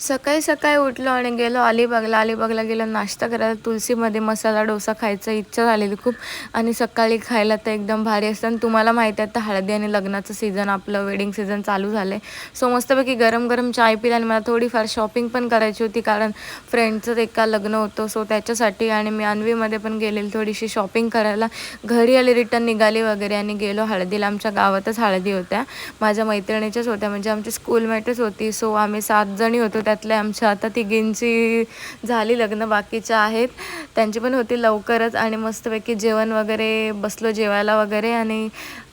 सकाळी सकाळी उठलो आणि गेलो अलिबागला गेलो नाश्ता करायला. तुलसीमध्ये मसाला डोसा खायचा इच्छा झालेली खूप आणि सकाळी खायला तर एकदम भारी असतं. आणि तुम्हाला माहिती आहे आता हळदी आणि लग्नाचं सीझन आपलं वेडिंग सीझन चालू झालं आहे. सो मस्तपैकी गरम गरम चाय पिला आणि मला थोडीफार शॉपिंग पण करायची होती कारण फ्रेंडचं एका लग्न होतं सो त्याच्यासाठी. आणि मी अन्वीमध्ये पण गेलेली थोडीशी शॉपिंग करायला. घरी आले रिटर्न निघाली वगैरे आणि गेलो हळदीला. आमच्या गावातच हळदी होत्या, माझ्या मैत्रिणीच्याच होत्या, म्हणजे आमची स्कूलमेटच होती. सो आम्ही 7 जणी होतो, त्यातल्या आमच्या आता तिघींची झाली लग्न, बाकीच्या आहेत त्यांची पण होती लवकरच. आणि मस्तपैकी जेवण वगैरे बसलो जेवायला वगैरे. आणि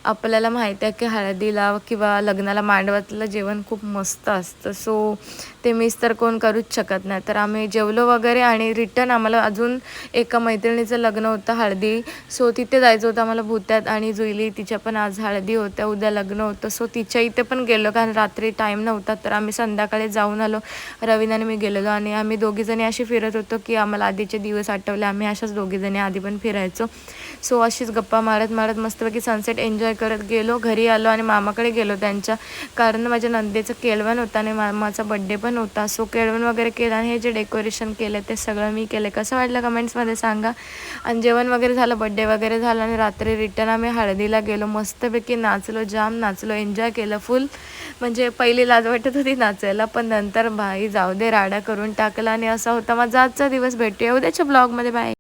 आपल्याला माहिती आहे की हळदीला किंवा लग्नाला मांडवातलं जेवण खूप मस्त असतं, सो ते मिस तर कोण करूच शकत नाही. तर आम्ही जेवलो वगैरे आणि रिटर्न आम्हाला अजून एका मैत्रिणीचं लग्न होतं हळदी, सो तिथे जायचं होतं आम्हाला भुत्यात. आणि जुईली तिच्या पण आज हळदी होत्या, उद्या लग्न होतं, सो तिच्या इथे पण गेलो कारण रात्री टाईम नव्हता. तर आम्ही संध्याकाळी जाऊन आलो, रवीनाने मी गेलेलो. आणि आम्ही दोघीजणी अशी फिरत होतो की आम्हाला आधीचे दिवस आठवले, आम्ही अशाच दोघीजणी आधी पण फिरायचो. सो अशीच गप्पा मारत मारत मस्तपैकी सनसेट एन्जॉय करत गेलो. घरी आलो आणि मामाकडे गेलो त्यांच्या, कारण माझ्या नंदेचं केळवण होतं आणि मामाचा बड्डे पण होता. सो केळवण वगैरे केलं आणि हे जे डेकोरेशन केलं ते सगळं मी केलं. कसं वाटलं कमेंट्समध्ये सांगा. आणि जेवण वगैरे झालं, बड्डे वगैरे झालं आणि रात्री रिटर्न आम्ही हळदीला गेलो. मस्तपैकी नाचलो, जाम नाचलो, एन्जॉय केलं फुल. म्हणजे पहिली लाज वाटत होती नाचायला, पण नंतर भाई जाऊ दे राडा करून टाकला. आणि असा होता माझा आजचा दिवस. भेटूया उद्याच्या ब्लॉगमध्ये. बाय.